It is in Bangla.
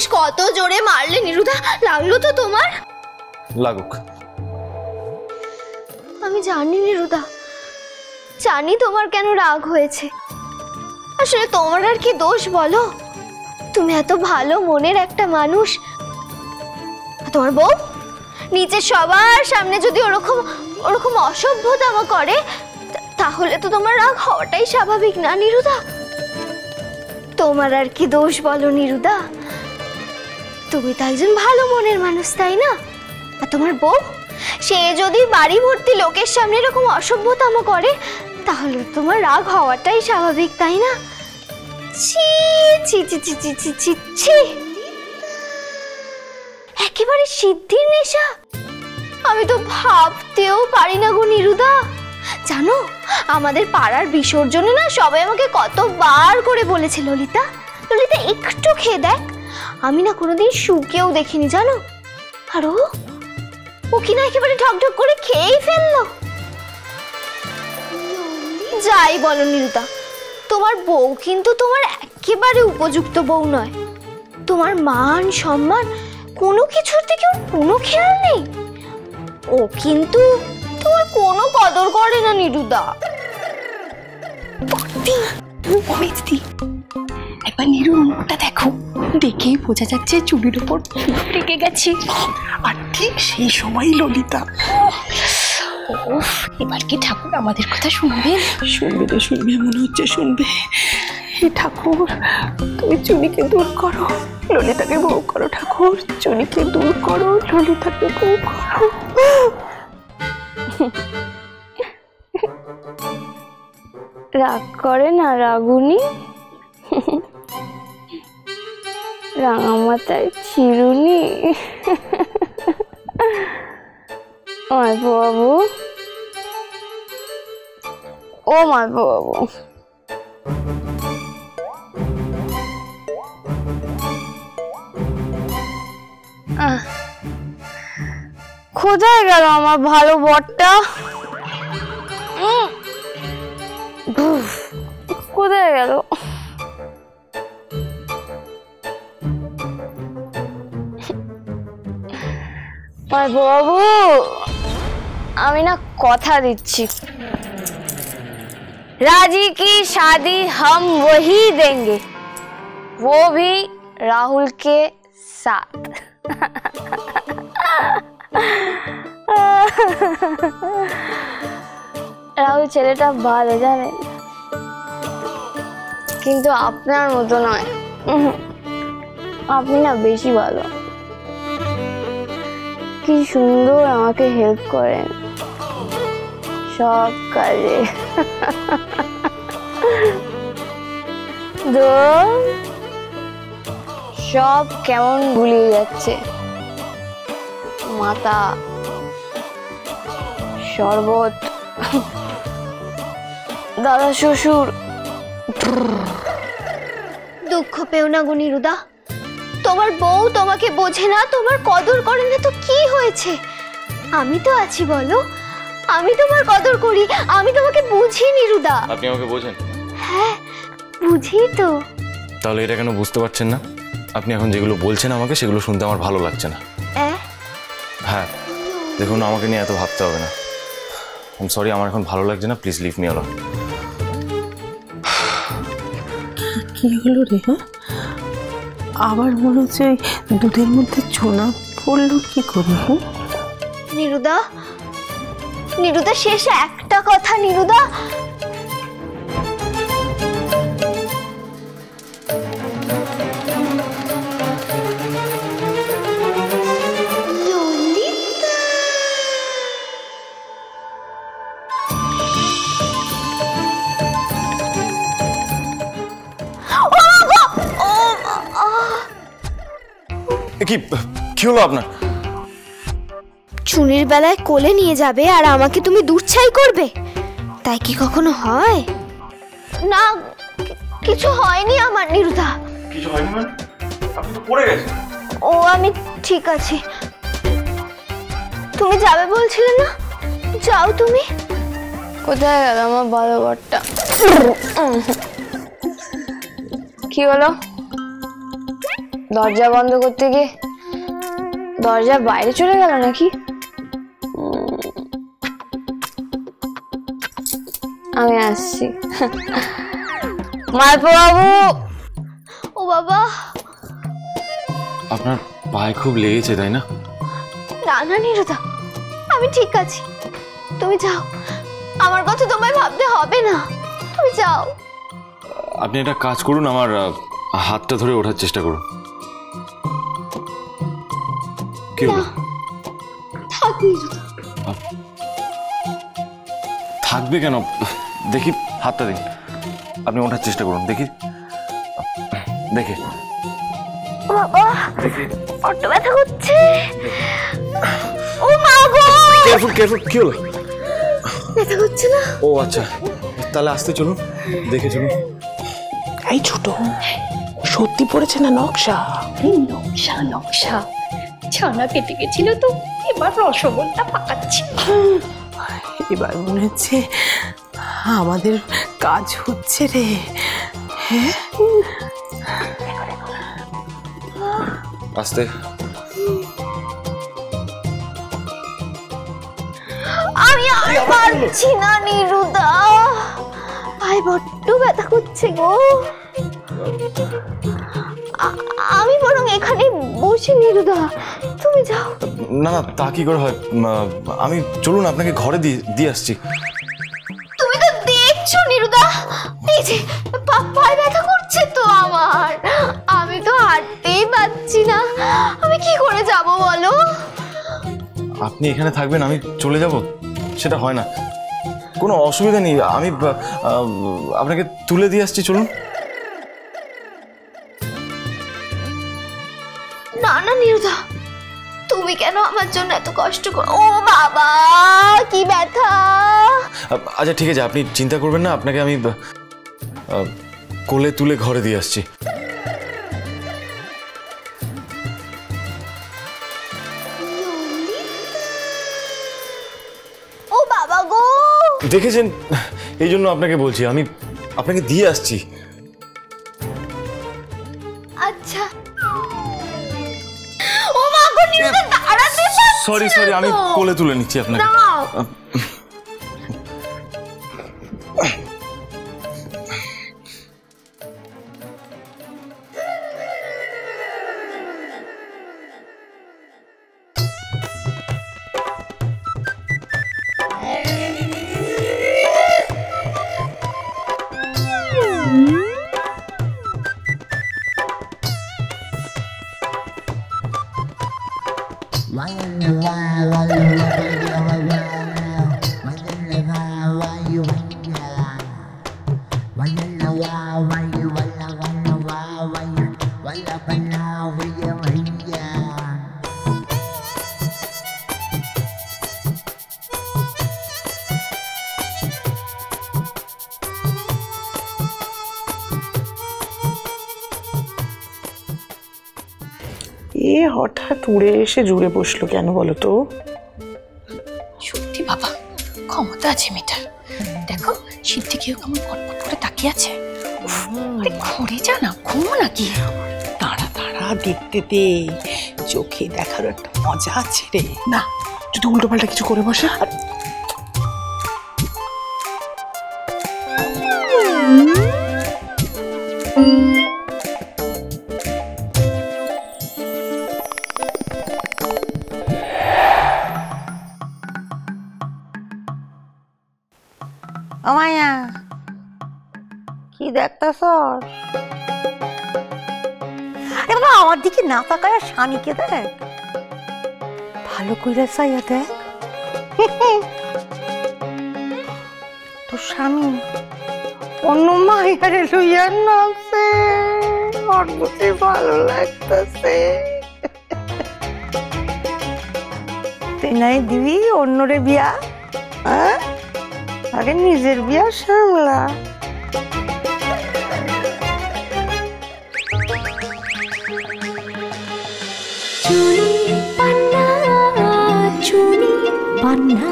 ইস কত জোরে মারলে নিরুদা, লাগলো তো তোমার? লাগুক। আমি জানি নিরুদা, জানি তোমার কেন রাগ হয়েছে। আসলে তোমার আর কি দোষ বলো, তুমি এত ভালো মনের একটা মানুষ। তোমার বউ নিচে সবার সামনে যদি ওরকম অসভ্যতাম করে, তাহলে তো তোমার রাগ হওয়াটাই স্বাভাবিক না নিরুদা? তোমার আর কি দোষ বলো নিরুদা? তুমি তো একজন ভালো মনের মানুষ, তাই না? আর তোমার বউ, সে যদি বাড়ি ভর্তি লোকের সামনে এরকম অসভ্যতাম করে, তাহলে তোমার রাগ হওয়াটাই স্বাভাবিক, তাই না? ছি ছি ছি ছি ছি ছি ছি ছি, একেবারে সিদ্ধির নেশা। আমি তো ভাবতেও পারি না গো নিরুদা। জানো, আমাদের পাড়ার বিসর্জনে না সবাই আমাকে কতবার করে বলেছে, ললিতা ললিতা একটু খেয়ে দেখ। আমি না কোনোদিন শুকেও দেখিনি জানো। আর ও কি না একেবারে ঢকঢক করে খেয়েই ফেললো। যাই বলো নিরুদা, তোমার বউ কিন্তু তোমার একেবারে উপযুক্ত বউ নয়। তোমার মান সম্মান কোনো কিছুর দিকে ওর কোনো খেয়াল নেই। ও কিন্তু তোমার কোনো কদর করে না নিরুদা। একবার নিরুর মুখটা দেখো, দেখেই বোঝা যাচ্ছে চুলের উপর লেগে গেছে। আর ঠিক সেই সময় ললিতা, এবার কি ঠাকুর আমাদের কথা শুনবে? শুনবে তো শুনবে, মনে হচ্ছে শুনবে। হে ঠাকুর, তুমি চুনিকে দূর করো, ললিতাকে বউ করো। ঠাকুর, চুনিকে দূর করো, ললিতাকে বউ করো। রাগ করে না রাগুনি, রাঙা মাথায় চিরুনি। মাইবাবু, ও মাইবাবু, কোথায় গেল আমার ভালো বরটা? কোথায় গেল? বাবু, আমি না কথা দিচ্ছি, राजी की शादी हम वही देंगे, वो भी राहुल के साथ। রাহুল ছেলেটা ভালো জানেন, কিন্তু আপনার মতো নয়। আপনি না বেশি ভালো। কি সুন্দর আমাকে হেল্প করেন সব কাজে। সব কেমন গুলিয়ে যাচ্ছে, মাথা, শরবত, দাদা শ্বশুর। দুঃখ পেও না গো নিরুদা, তোমার বউ তোমাকে বোঝে না, তোমার কদর করে না, তো কি হয়েছে? আমি তো আছি বলো, আমি তোমার কদর করি, আমি তোমাকে বুঝি নিরুদা। আপনি আমাকে বোঝেন? হ্যাঁ বুঝি তো। তাহলে এটা কেন বুঝতে পারছেন না? আপনি এখন যেগুলো বলছেন আমাকে, সেগুলো শুনতে আমার ভালো লাগছে না। হ্যাঁ দেখুন, আমাকে নিয়ে এত ভাবতে হবে না। আই এম সরি, আমার এখন ভালো লাগছে না, প্লিজ লিভ মি অ্যালোন। কি হলো রে? হ্যাঁ, আবার মনে হচ্ছে দুধের মধ্যে চোনা পড়লো কি করে? নিরুদা, নিরুদা শেষ একটা কথা নিরুদা। কি হলো আপনার? চুনির বেলায় কোলে নিয়ে যাবে আর আমাকে তুমি দুধছাই করবে, তাই কি কখনো হয়? না কিছু হয়নি আমার নিরুদা। কিছু হয়নি মানে? আপনি তো পড়ে গেছেন। ও আমি ঠিক আছি। তুমি যাবে বলছিলে না, যাও তুমি। কোথায় গেল আমার ভালো বরটা? কি হলো? দরজা বন্ধ করতে গিয়ে দরজা বাইরে চলে গেল নাকি? আমি আসছি। মালপো বাবু। ও বাবা, আপনার পায়ে খুব লেগেছে তাই না? না না নিরুদা, আমি ঠিক আছি। তুমি যাও, আমার কথা তোমায় ভাবতে হবে না। তুমি যাও। আপনি একটা কাজ করুন, আমার হাতটা ধরে ওঠার চেষ্টা করুন। কি হলো? থাক নিরুদা। থাকবে কেন? দেখি হাতটা দিন। আপনি ওঠার চেষ্টা করুন, দেখি। দেখে বাবা, বড্ড ব্যথা করছে। ও মা গো, কেয়ারফুল কেয়ারফুল। কি হলো? ব্যথা করছে না? ও আচ্ছা, তাহলে আসতে চলুন, দেখে চলুন। এই ছোট, সত্যি পড়েছে না নকশা? নকশা নকশা, ছানা কেটে গেছিল তো, এবার রসগোল্লা পাকাচ্ছি। এবার মনে হচ্ছে আমাদের কাজ হচ্ছে রে। হ্যাঁ, আসতে। আমি আর পারছি না নিরুদা, পায়ে বড্ড ব্যথা করছে গো। আমি বরং এখানে বসি নিরুদা, তুমি যাও। না না, তা কি করে হয়? আমি চলুন, আপনাকে ঘরে দিয়ে আসছি। তুমি তো দেখছো নিরুদা, এই যে পায়ে ব্যথা করছে তো আমার, আমি তো হাঁটতেই পারছি না। আমি কি করে যাব বলো? আপনি এখানে থাকবেন, আমি চলে যাব, সেটা হয় না। কোনো অসুবিধা নেই, আমি আপনাকে তুলে দিয়ে আসছি, চলুন। না না নিরুদা, তুমি কেন আমার জন্য এত কষ্ট করো? ও বাবা, কি ব্যথা! আচ্ছা ঠিক আছে, আপনি চিন্তা করবেন না, আপনাকে আমি কোলে তুলে ঘরে দিয়ে আসছি। ও বাবা গো, দেখেছেন, এই জন্য আপনাকে বলছি, আমি আপনাকে দিয়ে আসছি। আচ্ছা। ও মা গো, নিরুদা দাঁড়াতে পারছি না। সরি সরি, আমি কোলে তুলে নিচ্ছি আপনাকে। দাও। এ হঠাৎ উড়ে এসে জুড়ে বসলো কেন বলো তো? সত্যি বাবা, ক্ষমতা আছে মেয়েটার। দেখো সিদ্ধিকেও কেমন কটপট করে তাকিয়ে আছে। আরে ঘুরে যা না, ঘুমো নাকি? তারা তারা দেখতে দে, চোখে দেখার একটা মজা আছে রে। না, যদি উল্টো পাল্টা কিছু করে বসে। ও মায়া, কি দেখতেছ? আমার দিকে না তাকায় স্বামীকে দেখ, ভালো করে চাইয়া দেখ। তোর স্বামী অন্য মায়ারে লইয়া নামছে, আমার বুঝি ভালো লাগতেছে। তুই নাই দিবি অন্যরে বিয়া? হ্যাঁ, আগে নিজের বিয়া সামলা। চুনি পান্না, চুনি পান্না।